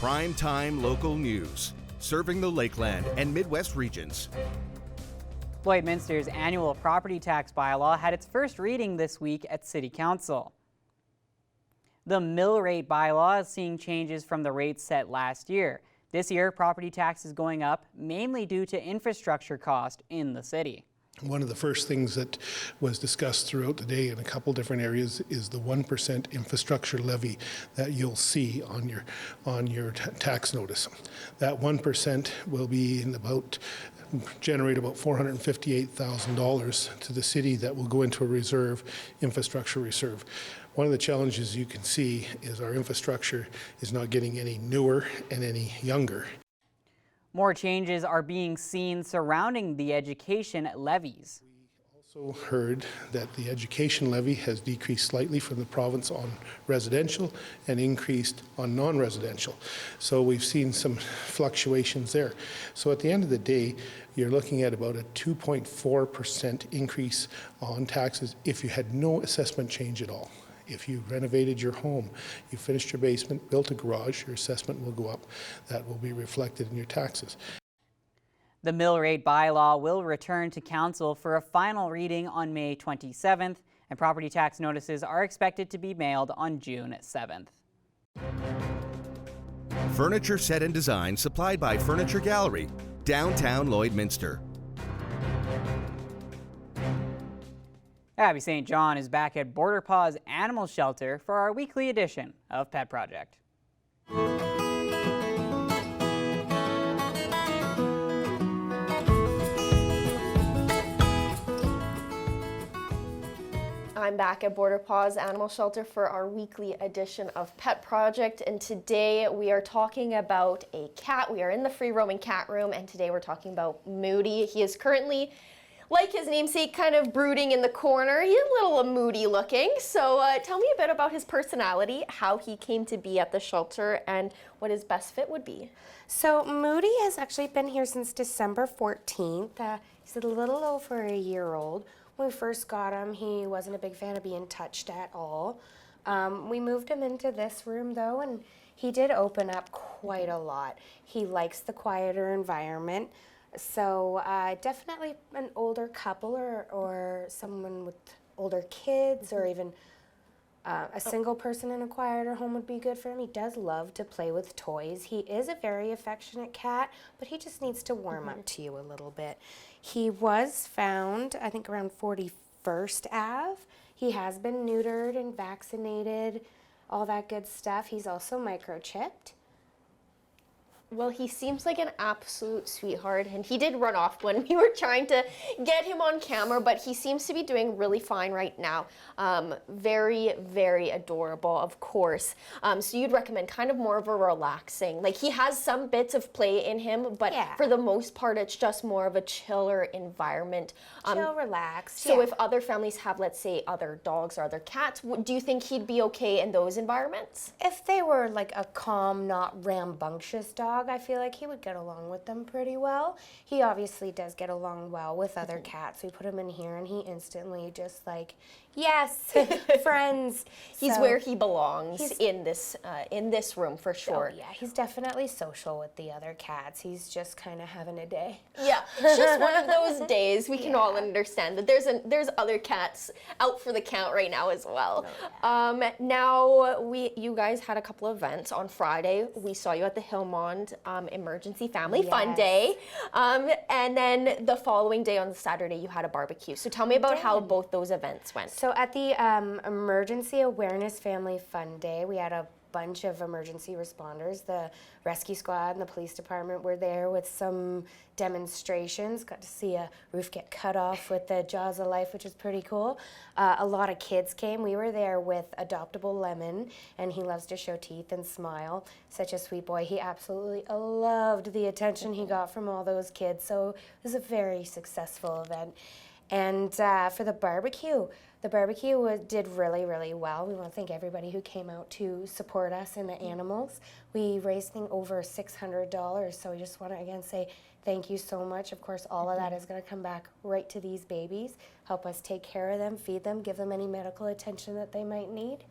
Primetime local news, serving the Lakeland and Midwest regions. Lloydminster's annual property tax bylaw had its first reading this week at City Council. The mill rate bylaw is seeing changes from the rates set last year. This year, property tax is going up, mainly due to infrastructure cost in the city. One of the first things that was discussed throughout the day in a couple different areas is the 1% infrastructure levy that you'll see on your tax notice. That 1% will be generate about $458,000 to the city that will go into a reserve, infrastructure reserve. One of the challenges you can see is our infrastructure is not getting any newer and any younger. More changes are being seen surrounding the education levies. We also heard that the education levy has decreased slightly from the province on residential and increased on non-residential. So we've seen some fluctuations there. So at the end of the day, you're looking at about a 2.4% increase on taxes if you had no assessment change at all. If you renovated your home, you finished your basement, built a garage, your assessment will go up. That will be reflected in your taxes. The mill rate bylaw will return to council for a final reading on May 27th, and property tax notices are expected to be mailed on June 7th. Furniture set and design supplied by Furniture Gallery, downtown Lloydminster. Abby St. John is back at Border Paws Animal Shelter for our weekly edition of Pet Project. I'm back at Border Paws Animal Shelter for our weekly edition of Pet Project, and today we are talking about a cat. We are in the free roaming cat room, and today we're talking about Moody. He is currently, like his namesake, kind of brooding in the corner. He's a little moody looking. So tell me a bit about his personality, how he came to be at the shelter, and what his best fit would be. So Moody has actually been here since December 14th. He's a little over a year old. When we first got him, he wasn't a big fan of being touched at all. We moved him into this room though, and he did open up quite a lot. He likes the quieter environment. So definitely an older couple or someone with older kids, or even a single person in a quieter home would be good for him. He does love to play with toys. He is a very affectionate cat, but he just needs to warm up to you a little bit. He was found, I think, around 41st Ave. He has been neutered and vaccinated, all that good stuff. He's also microchipped. Well, he seems like an absolute sweetheart, and he did run off when we were trying to get him on camera, but he seems to be doing really fine right now. Very, very adorable, of course. So you'd recommend kind of more of a relaxing, like he has some bits of play in him, but yeah, for the most part, it's just more of a chiller environment. Chill, relaxed. So if other families have, let's say, other dogs or other cats, do you think he'd be okay in those environments? If they were like a calm, not rambunctious dog, I feel like he would get along with them pretty well. He obviously does get along well with other cats. We put him in here and he instantly just like, yes, friends. He's where he belongs in this room for sure. Oh, yeah, he's definitely social with the other cats. He's just kind of having a day. Yeah, it's just one of those days. We can all understand that there's other cats out for the count right now as well. Oh, yeah. Now you guys had a couple of events on Friday. We saw you at the Hillmond Emergency Family Fun Day, and then the following day on Saturday you had a barbecue. So tell me about how both those events went. So at the Emergency Awareness Family Fun Day, we had a bunch of emergency responders. The rescue squad and the police department were there with some demonstrations. Got to see a roof get cut off with the Jaws of Life, which is pretty cool. A lot of kids came. We were there with Adoptable Lemon, and he loves to show teeth and smile. Such a sweet boy. He absolutely loved the attention he got from all those kids. So it was a very successful event. And for the barbecue did really, really well. We want to thank everybody who came out to support us and the animals. We raised over $600, so we just want to again say thank you so much. Of course, all of that is going to come back right to these babies, help us take care of them, feed them, give them any medical attention that they might need.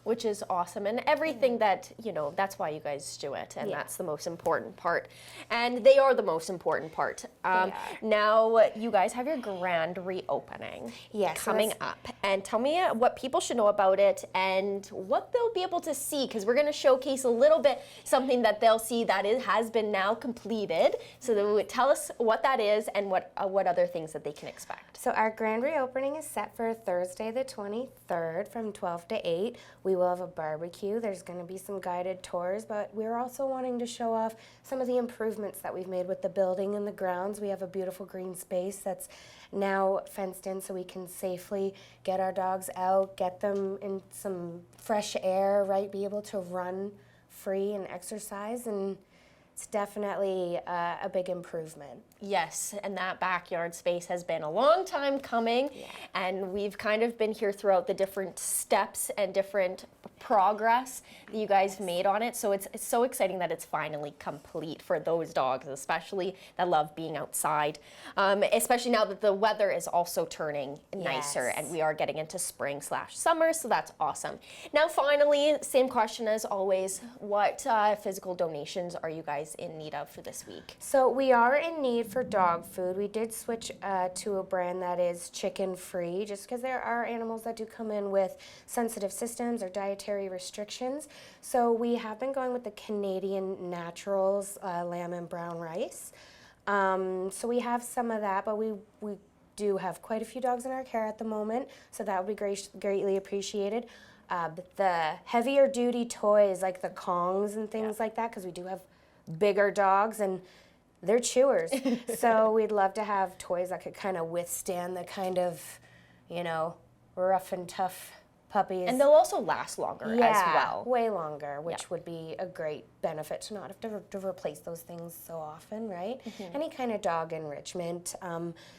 which is awesome. And everything that, you know, that's why you guys do it. And that's the most important part. And they are the most important part. Now, you guys have your grand reopening coming up. And tell me what people should know about it and what they'll be able to see, because we're going to showcase a little bit something that they'll see that it has been now completed. So they would tell us what that is and what other things that they can expect. So our grand reopening is set for Thursday the 23rd from 12 to 8. We will have a barbecue. There's going to be some guided tours, but we're also wanting to show off some of the improvements that we've made with the building and the grounds. We have a beautiful green space that's now fenced in so we can safely get our dogs out, get them in some fresh air, right? Be able to run free and exercise, and it's definitely a big improvement. Yes, and that backyard space has been a long time coming, and we've kind of been here throughout the different steps and different progress that you guys made on it. So it's so exciting that it's finally complete for those dogs, especially that love being outside, especially now that the weather is also turning nicer and we are getting into spring/summer, so that's awesome. Now finally, same question as always, what physical donations are you guys in need of for this week? So we are in need for dog food. We did switch to a brand that is chicken free, just because there are animals that do come in with sensitive systems or dietary restrictions. So we have been going with the Canadian Naturals lamb and brown rice. So we have some of that, but we do have quite a few dogs in our care at the moment, so that would be greatly appreciated. The heavier duty toys like the Kongs and things like that, because we do have bigger dogs and they're chewers. So we'd love to have toys that could kind of withstand the kind of, you know, rough and tough puppies. And they'll also last longer as well. Way longer, which would be a great benefit to not have to replace those things so often, right? Any kind of dog enrichment.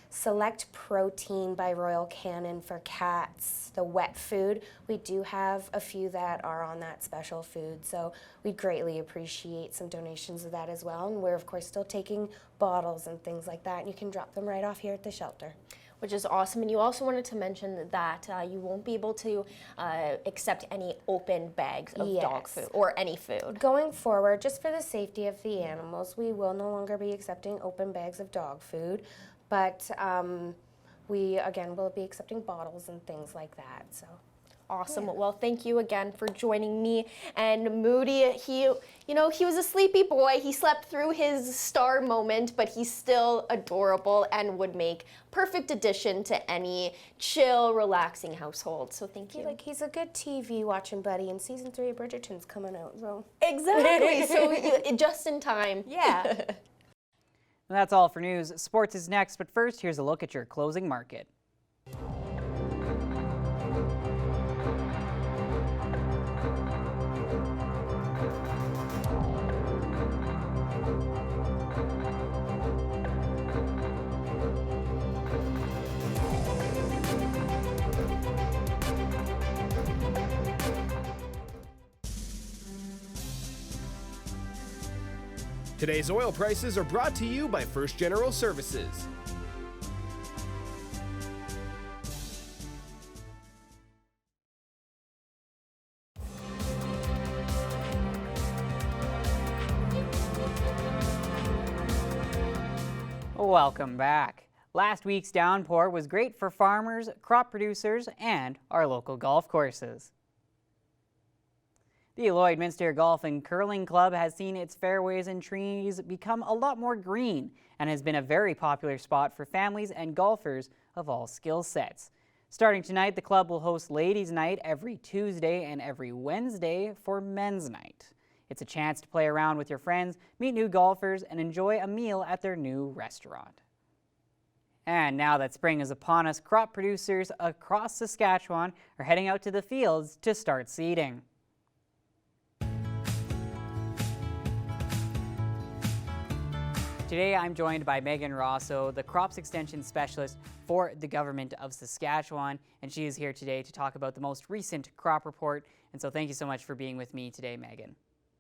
Select Protein by Royal Canin for cats, the wet food. We do have a few that are on that special food, so we'd greatly appreciate some donations of that as well. And we're, of course, still taking bottles and things like that, and you can drop them right off here at the shelter. Which is awesome. And you also wanted to mention that you won't be able to accept any open bags of dog food or any food. Going forward, just for the safety of the animals, we will no longer be accepting open bags of dog food, but we, again, will be accepting bottles and things like that. So. Awesome. Well, thank you again for joining me. And Moody, he was a sleepy boy. He slept through his star moment, but he's still adorable and would make perfect addition to any chill, relaxing household. So thank you. He's a good TV watching buddy, and season 3 of Bridgerton's coming out. So. Exactly. So just in time. Yeah. That's all for news. Sports is next, but first, here's a look at your closing market. Today's oil prices are brought to you by First General Services. Welcome back. Last week's downpour was great for farmers, crop producers, and our local golf courses. The Lloydminster Golf and Curling Club has seen its fairways and trees become a lot more green and has been a very popular spot for families and golfers of all skill sets. Starting tonight, the club will host Ladies' Night every Tuesday and every Wednesday for Men's Night. It's a chance to play around with your friends, meet new golfers, and enjoy a meal at their new restaurant. And now that spring is upon us, crop producers across Saskatchewan are heading out to the fields to start seeding. Today I'm joined by Megan Rosso, the Crops Extension Specialist for the Government of Saskatchewan, and she is here today to talk about the most recent crop report. And so thank you so much for being with me today, Megan.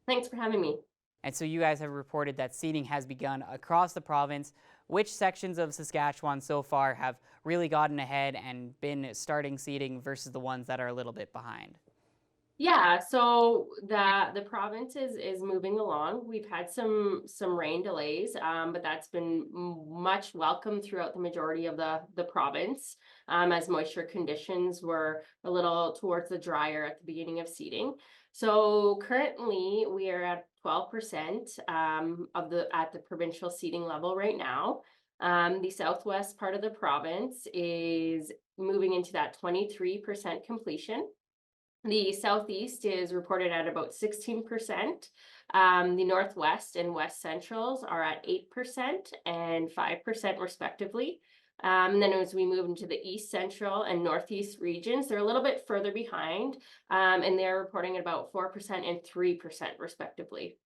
Thanks for having me. And so you guys have reported that seeding has begun across the province. Which sections of Saskatchewan so far have really gotten ahead and been starting seeding versus the ones that are a little bit behind? Yeah, so the province is moving along. We've had some rain delays, but that's been much welcome throughout the majority of the province, as moisture conditions were a little towards the drier at the beginning of seeding. So currently we are at 12% of the at the provincial seeding level right now. The southwest part of the province is moving into that 23% completion. The southeast is reported at about 16%. The northwest and west centrals are at 8% and 5% respectively. And then as we move into the east central and northeast regions, they're a little bit further behind, and they're reporting at about 4% and 3% respectively.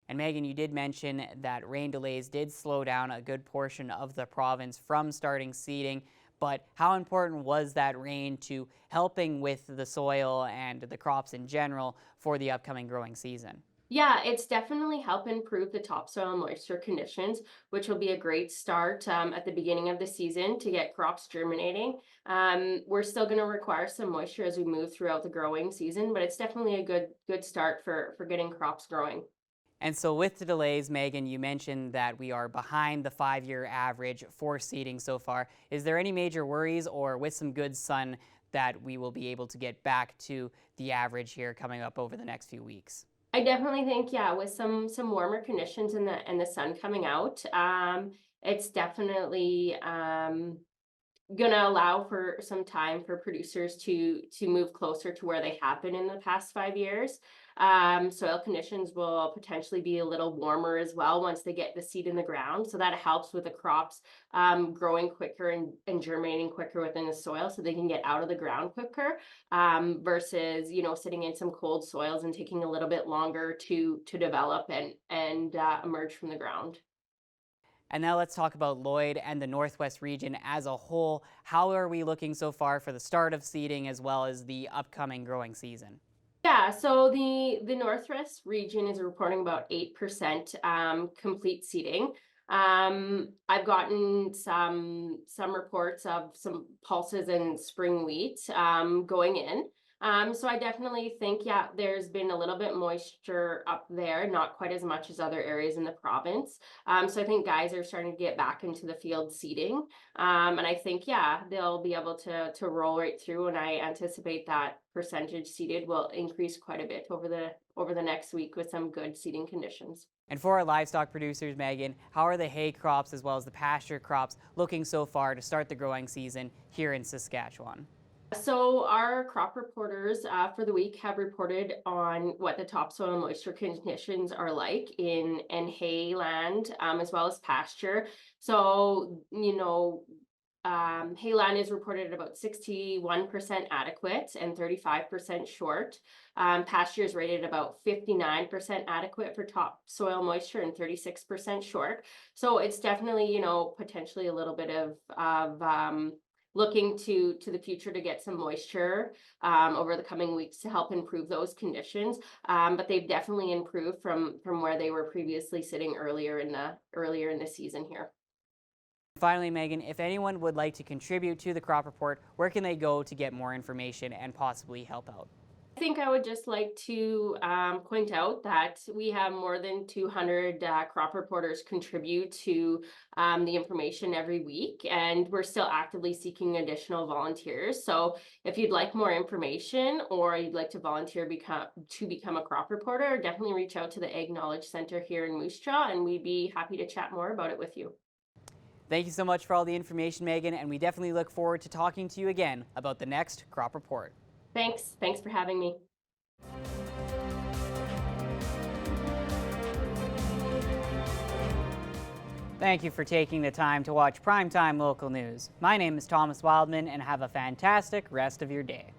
And Megan, you did mention that rain delays did slow down a good portion of the province from starting seeding. But how important was that rain to helping with the soil and the crops in general for the upcoming growing season? Yeah, it's definitely helped improve the topsoil moisture conditions, which will be a great start at the beginning of the season to get crops germinating. We're still going to require some moisture as we move throughout the growing season, but it's definitely a good start for getting crops growing. And so with the delays, Megan, you mentioned that we are behind the 5-year average for seeding so far. Is there any major worries, or with some good sun that we will be able to get back to the average here coming up over the next few weeks? I definitely think, yeah, with some warmer conditions and the sun coming out, it's definitely gonna allow for some time for producers to move closer to where they have been in the past 5 years. Soil conditions will potentially be a little warmer as well once they get the seed in the ground, so that helps with the crops growing quicker and germinating quicker within the soil, so they can get out of the ground quicker, versus sitting in some cold soils and taking a little bit longer to develop and emerge from the ground. And now let's talk about Lloyd and the Northwest region as a whole. How are we looking so far for the start of seeding as well as the upcoming growing season? Yeah, so the Northwest region is reporting about 8% complete seeding. I've gotten some reports of some pulses and spring wheat going in. So I definitely think, yeah, there's been a little bit moisture up there, not quite as much as other areas in the province. So I think guys are starting to get back into the field seeding. And I think, yeah, they'll be able to roll right through. And I anticipate that percentage seeded will increase quite a bit over the next week with some good seeding conditions. And for our livestock producers, Megan, how are the hay crops as well as the pasture crops looking so far to start the growing season here in Saskatchewan? So our crop reporters for the week have reported on what the topsoil moisture conditions are like in hay land as well as pasture. So, hay land is reported at about 61% adequate and 35% short. Pasture is rated about 59% adequate for topsoil moisture and 36% short. So it's definitely, potentially a little bit of looking to the future to get some moisture over the coming weeks to help improve those conditions. But they've definitely improved from where they were previously sitting earlier in the season here. Finally, Megan, if anyone would like to contribute to the crop report, where can they go to get more information and possibly help out? I think I would just like to point out that we have more than 200 crop reporters contribute to the information every week, and we're still actively seeking additional volunteers. So if you'd like more information or you'd like to volunteer to become a crop reporter, definitely reach out to the Ag Knowledge Center here in Moose Jaw, and we'd be happy to chat more about it with you. Thank you so much for all the information, Megan, and we definitely look forward to talking to you again about the next crop report. Thanks for having me. Thank you for taking the time to watch Primetime Local News. My name is Thomas Wildman, and have a fantastic rest of your day.